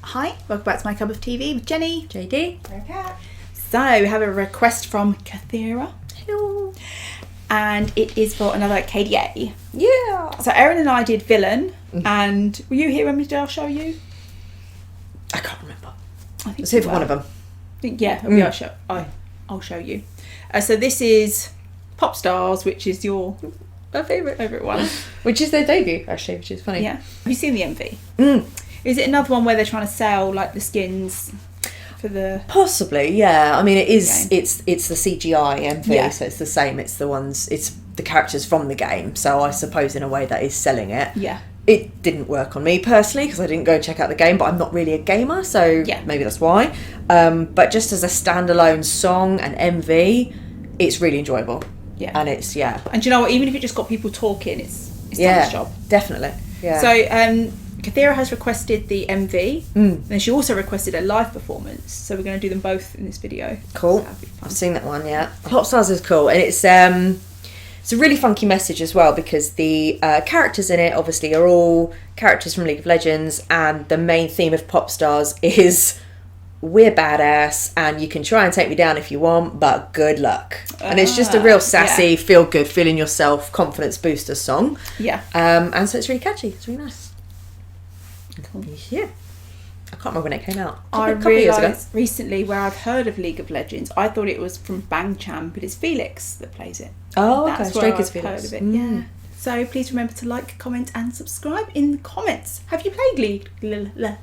Hi, welcome back to My Cup of TV with Jenny. JD. Okay. So we have a request from Kathira. Hello. And it is for another KDA. Yeah. So Erin and I did Villain, and were you here when we did our show you? I can't remember. I think I was here for one of them. Yeah, it'll be our show. I'll show you. So this is Pop Stars, which is My favourite one. Which is their debut, actually, which is funny. Yeah. Have you seen the MV? Is it another one where they're trying to sell like the skins for the... Possibly, yeah. I mean, it is. Game. It's the CGI MV, so it's the same. It's the characters from the game. So I suppose in a way that is selling it. Yeah. It didn't work on me personally because I didn't go check out the game, but I'm not really a gamer, so maybe that's why. But just as a standalone song and MV, it's really enjoyable. Yeah. And it's, And do you know what? Even if it just got people talking, it's done its job. Definitely. Yeah. So, Kathira has requested the MV, and then she also requested a live performance. So we're going to do them both in this video. Cool. I've seen that one, yeah. Pop Stars is cool, and it's a really funky message as well because the characters in it obviously are all characters from League of Legends, and the main theme of Pop Stars is we're badass and you can try and take me down if you want, but good luck. And it's just a real sassy, feel good, feeling yourself, confidence booster song. Yeah. And so it's really catchy. It's really nice. Cool. Yeah. I can't remember when it came out. I a couple of years ago. realised recently where I've heard of League of Legends, I thought it was from Bang Chan, but it's Felix that plays it. Oh, okay. That's where Stray Kids I've Felix. heard of it, yeah. So please remember to like, comment and subscribe in the comments. Have you played League? No.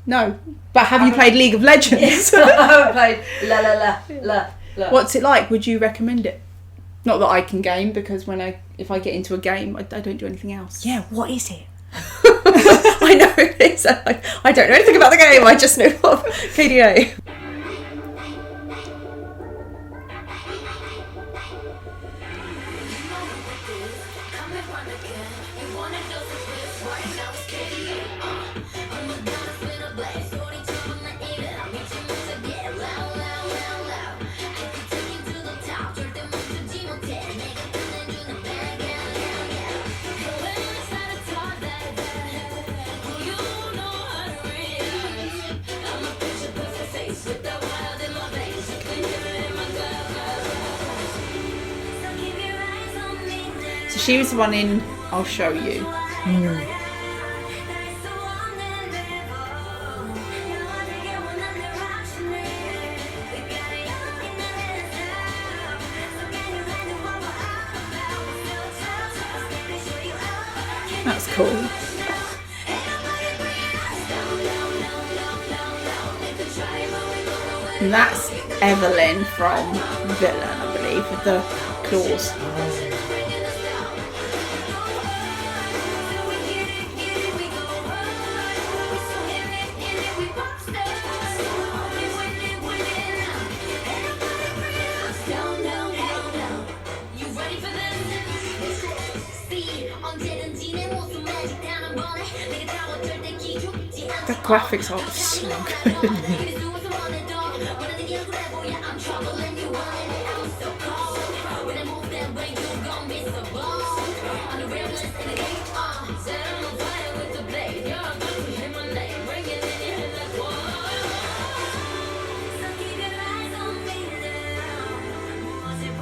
No. But have you played League of Legends? I haven't played la. What's it like? Would you recommend it? Not that I can game, because if I get into a game, I don't do anything else. Yeah, what is it? I know it is. I don't know anything about the game. I just know of KDA. So she was the one in I'll Show You. That's cool. And that's Evelyn from Villain, I believe, with the claws. The graphics are so good.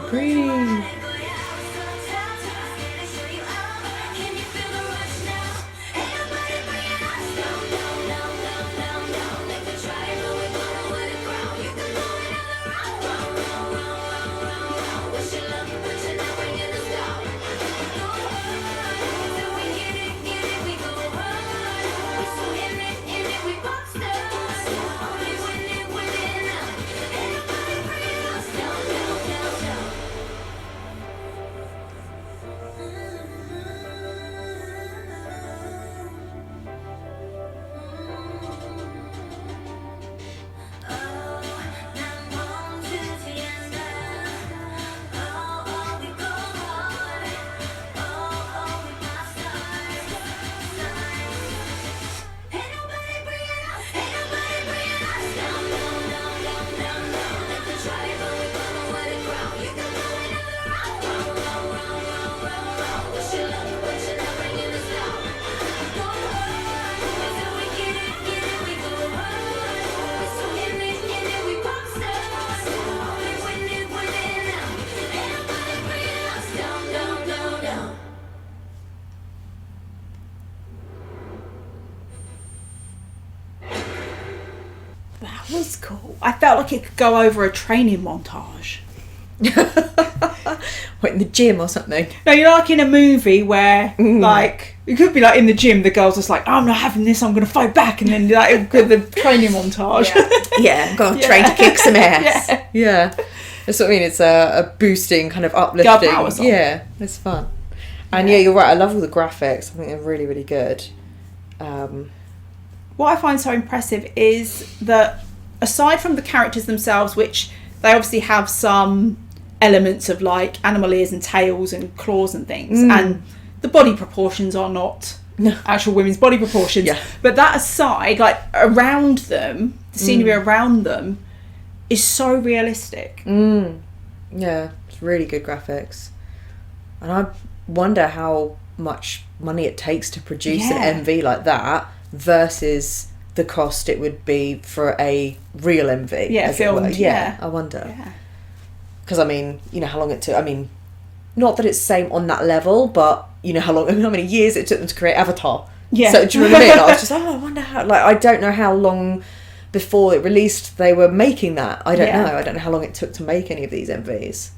Breathe. was cool. I felt like it could go over a training montage. What, in the gym or something? No, you're like in a movie where, like, it could be like in the gym, the girl's just like, I'm not having this, I'm going to fight back. And then, like, with the training montage. Yeah, got to train to kick some ass. Yeah. That's what I mean. It's a boosting, kind of uplifting. Girl power song. Yeah, it's fun. And yeah, you're right. I love all the graphics. I think they're really, really good. What I find so impressive is that aside from the characters themselves, which they obviously have some elements of like animal ears and tails and claws and things, and the body proportions are not actual women's body proportions. Yeah. But that aside, like around them, the scenery around them is so realistic. Yeah, it's really good graphics. And I wonder how much money it takes to produce an MV like that versus the cost it would be for a real MV. Yeah, filmed. Yeah, I wonder. Yeah. Because I mean, you know how long it took. I mean, not that it's same on that level, but you know how many years it took them to create Avatar. Yeah. So do you know what I mean? I was just, I wonder how. Like, I don't know how long before it released they were making that. I don't know. I don't know how long it took to make any of these MVs.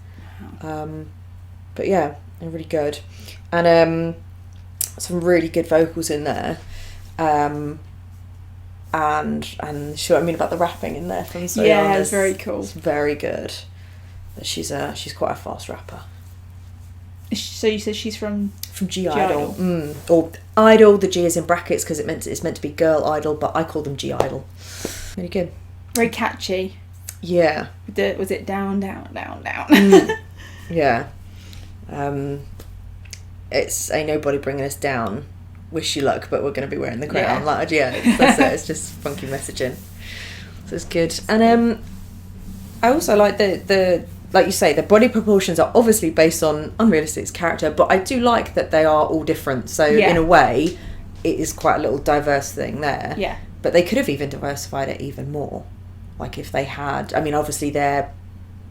But yeah, they're really good, and some really good vocals in there. And sure, I mean about the rapping in there from Soyeon. Yeah, it's very cool. It's very good. She's quite a fast rapper. So you said she's from G Idol. Or Idol. The G is in brackets because it's meant to be Girl Idol, but I call them G Idol. Really good. Very catchy. Yeah. Was it down, down, down, down? Yeah. It's Ain't Nobody Bringing Us Down. Wish you luck, but we're going to be wearing the crown. That's it. It's just funky messaging. So it's good. And I also like the like you say, the body proportions are obviously based on Unrealistic's character, but I do like that they are all different. So in a way, it is quite a little diverse thing there. Yeah. But they could have even diversified it even more. Like if they had, I mean, obviously they're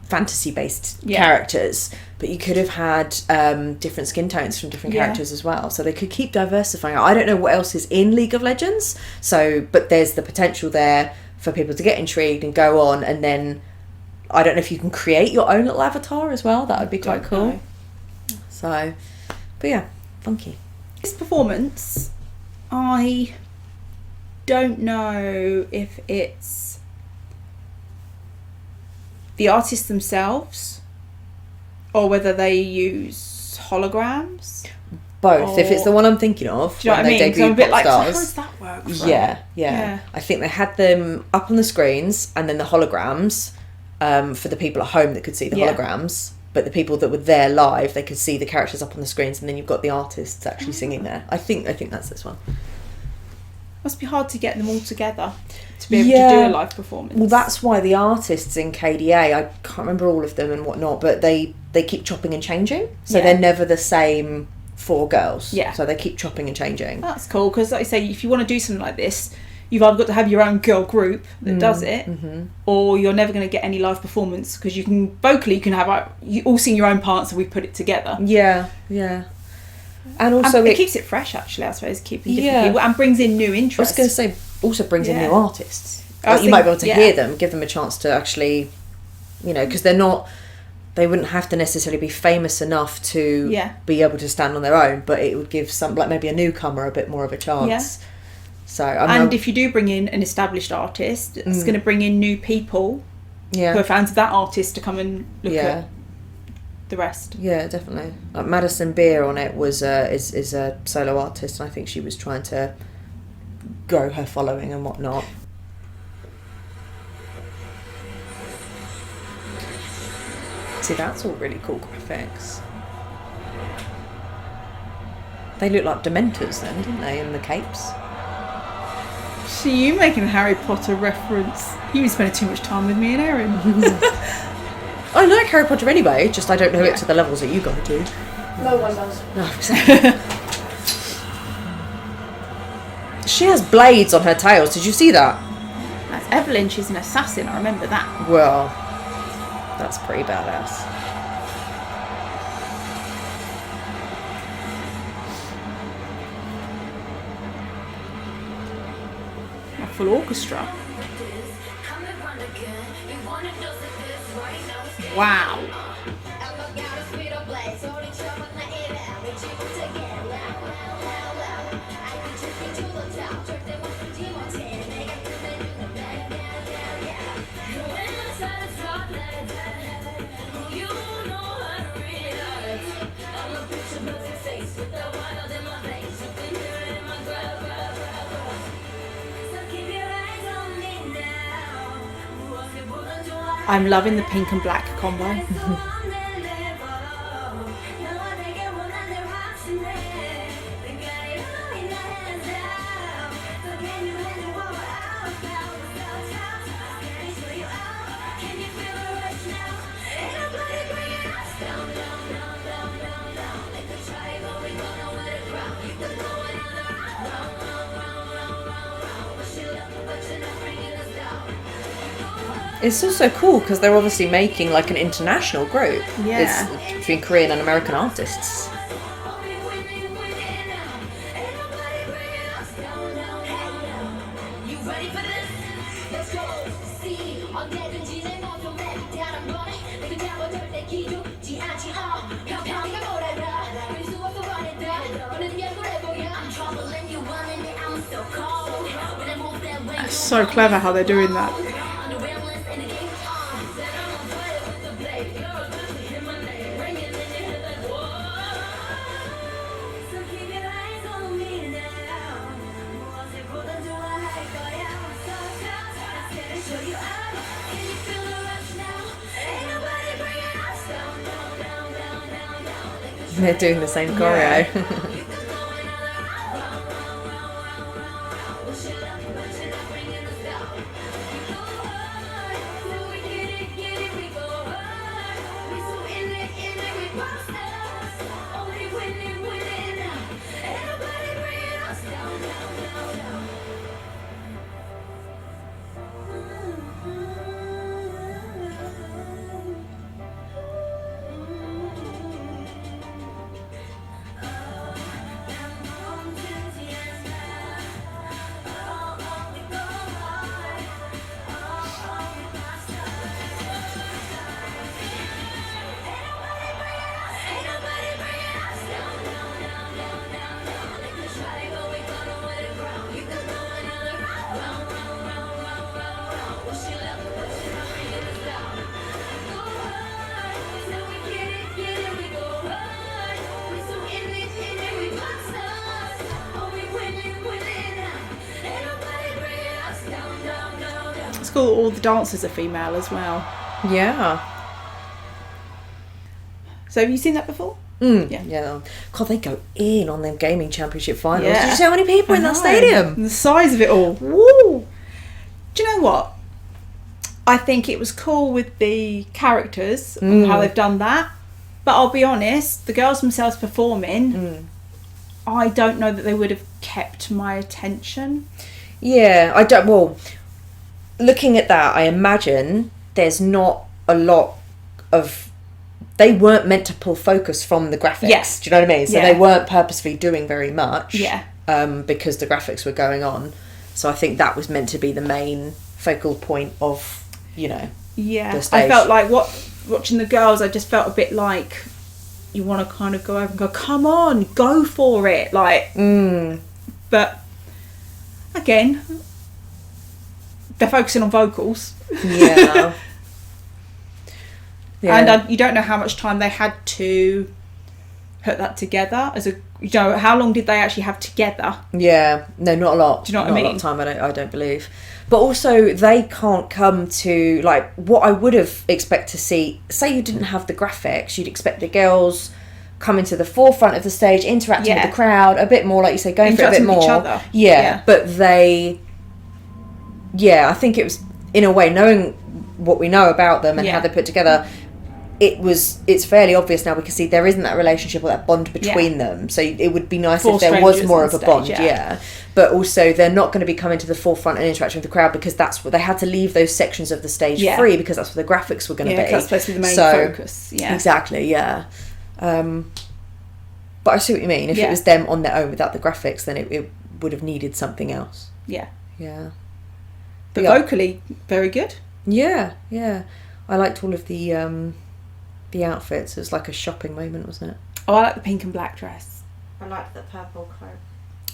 fantasy-based characters, but you could have had different skin tones from different characters as well. So they could keep diversifying. I don't know what else is in League of Legends. So, but there's the potential there for people to get intrigued and go on, and then I don't know if you can create your own little avatar as well. That would be quite cool. Know. So, but yeah, funky. This performance, I don't know if it's the artists themselves or whether they use holograms. Both. If it's the one I'm thinking of, do you know what I mean? So I'm a bit like, so how does that work? Yeah. I think they had them up on the screens and then the holograms for the people at home that could see the holograms. But the people that were there live, they could see the characters up on the screens, and then you've got the artists actually singing there. I think that's this one. Must be hard to get them all together to be able to do a live performance. Well, that's why the artists in KDA, I can't remember all of them and whatnot, but they keep chopping and changing, so they're never the same 4 girls. Yeah. So they keep chopping and changing. That's cool, because like I say, if you want to do something like this, you've either got to have your own girl group that does it, or you're never going to get any live performance, because you can vocally, you can have you all sing your own parts and we put it together. Yeah. And also it keeps it fresh, actually, I suppose, keeping different people, and brings in new interest. I was going to say, also brings in new artists. Like you might be able to hear them, give them a chance to actually, because they wouldn't have to necessarily be famous enough to be able to stand on their own, but it would give some, like maybe a newcomer, a bit more of a chance. Yeah. So, if you do bring in an established artist, it's going to bring in new people who are fans of that artist to come and look at the rest. Yeah, definitely. Like Madison Beer on it was is a solo artist, and I think she was trying to grow her following and whatnot. See, that's all really cool graphics. They look like Dementors then, didn't they, in the capes? See, you making a Harry Potter reference. You've been spending too much time with me and Erin. I like Harry Potter anyway, just I don't know it to the levels that you guys do. No one does. No. She has blades on her tails. Did you see that? That's Evelyn. She's an assassin. I remember that. Well, that's pretty badass. A full orchestra. Wow. I'm loving the pink and black combo. It's also cool because they're obviously making like an international group. Yeah. It's between Korean and American artists. It's so clever how they're doing that. They're doing the same choreo. It's cool. All the dancers are female as well. Yeah. So have you seen that before? Yeah. God, they go in on them gaming championship finals. Yeah. Did you see how many people in that stadium? And the size of it all. Woo! Do you know what? I think it was cool with the characters, how they've done that. But I'll be honest, the girls themselves performing, I don't know that they would have kept my attention. Yeah, I don't. Well, looking at that, I imagine there's not a lot of. They weren't meant to pull focus from the graphics. Yes. Do you know what I mean? So Yeah. they weren't purposefully doing very much. Yeah. Because the graphics were going on. So I think that was meant to be the main focal point of, Yeah. the stage. I felt like watching the girls, I just felt a bit like you want to kind of go over and go, come on, go for it. Like, but again, they're focusing on vocals. Yeah. Yeah. And you don't know how much time they had to put that together. How long did they actually have together? Yeah, no, not a lot. Do you know what not I a lot mean? of time. I don't believe. But also, they can't come to like what I would have expected to see. Say you didn't have the graphics, you'd expect the girls coming to the forefront of the stage, interacting with the crowd a bit more, like you say, going for it a bit Interacting more. with each other. Yeah, but they. Yeah, I think it was in a way knowing what we know about them and how they're put together. It's fairly obvious now. We can see there isn't that relationship or that bond between them. So it would be nice if there was more of a bond. Yeah. But also they're not going to be coming to the forefront and interacting with the crowd because that's what they had to leave those sections of the stage free because that's where the graphics were going to be. That's supposed to be the main focus. Yeah. Exactly. Yeah. But I see what you mean. If it was them on their own without the graphics, then it would have needed something else. Yeah. Yeah. But vocally, very good. Yeah. Yeah. I liked all of the the outfits. It was like a shopping moment, wasn't it? Oh, I like the pink and black dress. I like the purple coat.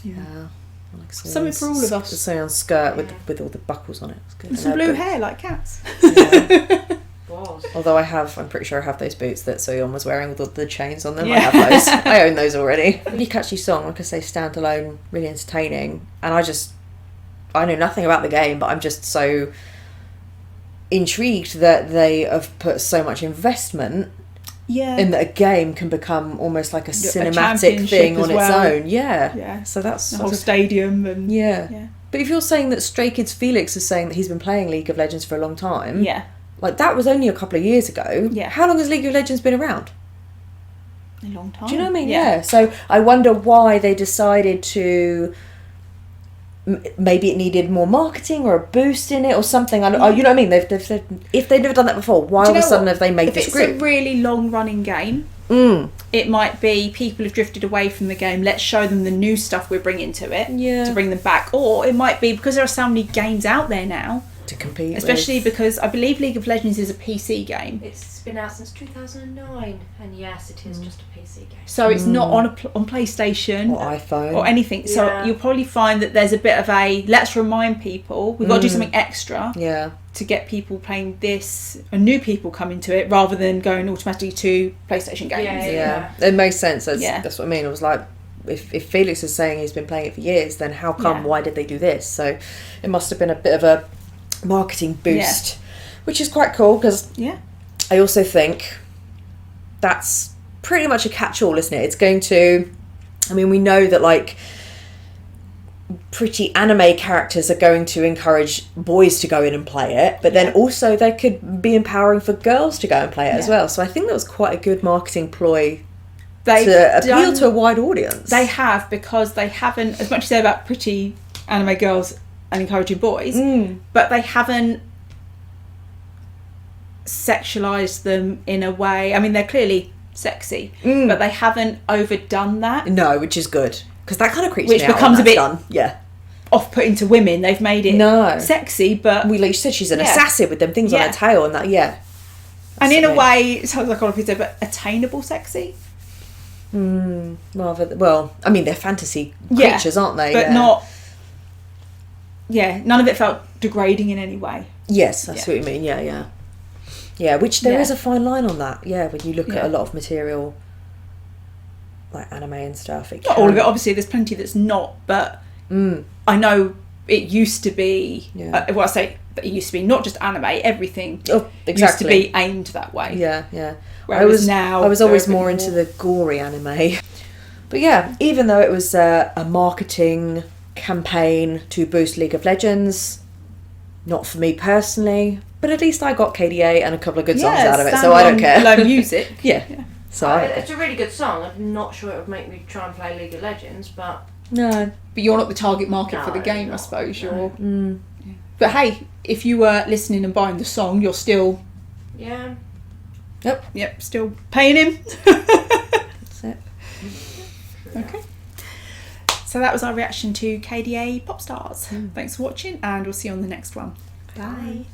Yeah. I like Something for all of us. Someone's skirt with all the buckles on it. It's good. And some blue hair like cats. Yeah. Was. Although I'm pretty sure I have those boots that Soyeon was wearing with all the chains on them. Yeah. I have those. I own those already. Really catchy song, like I say, standalone, really entertaining. And I know nothing about the game, but I'm just so intrigued that they have put so much investment in that a game can become almost like a cinematic thing on its own. Yeah. So that's the whole stadium and yeah. But if you're saying that Stray Kids Felix is saying that he's been playing League of Legends for a long time, like that was only a couple of years ago. Yeah. How long has League of Legends been around? A long time. Do you know what I mean? Yeah. So I wonder why they decided to. Maybe it needed more marketing or a boost in it or something. You know what I mean? They've if they'd never done that before, why all of a sudden have they made this group? If it's a really long running game, it might be people have drifted away from the game. Let's show them the new stuff we're bringing to it to bring them back. Or it might be because there are so many games out there now to compete, especially because I believe League of Legends is a PC game. It's been out since 2009, and yes, it is just a PC game. So it's not on PlayStation or iPhone or anything. So you'll probably find that there's a bit of a let's remind people we've got to do something extra. To get people playing this and new people coming to it rather than going automatically to PlayStation games. Yeah. It makes sense. That's what I mean. It was like if Felix is saying he's been playing it for years, then how come? Why did they do this? So it must have been a bit of a marketing boost, which is quite cool because I also think that's pretty much a catch-all, isn't it? It's going to, I mean, we know that like pretty anime characters are going to encourage boys to go in and play it, but then also they could be empowering for girls to go and play it as well. So I think that was quite a good marketing ploy to appeal to a wide audience. They have, because they haven't, as much as they're about pretty anime girls and encouraging boys, but they haven't sexualized them in a way. I mean, they're clearly sexy, but they haven't overdone that. No, which is good, because that kind of creeps me out. Which becomes a bit done. Off-putting to women. They've made it sexy, but like you said, she's an assassin with them things on her tail and that. And in a way, it sounds like all of people say, but attainable sexy. Well, I mean, they're fantasy creatures, aren't they? But not. None of it felt degrading in any way. Yes, that's what you mean. Yeah, which there is a fine line on that. Yeah, when you look at a lot of material, like anime and stuff. Not all of it, obviously. There's plenty that's not, but I know it used to be. Well, I say that it used to be not just anime. Everything used to be aimed that way. Yeah. Whereas I was always more into the gory anime. But yeah, even though it was a marketing campaign to boost League of Legends, not for me personally, but at least I got KDA and a couple of good songs out of it, so I don't care. Low music. So it's a really good song. I'm not sure it would make me try and play League of Legends, but but you're not the target market for the game, I suppose. You're. But hey, if you were listening and buying the song, you're still. Yep. Still paying him. That's it. Okay. So that was our reaction to KDA Pop Stars. Thanks for watching, and we'll see you on the next one. Bye.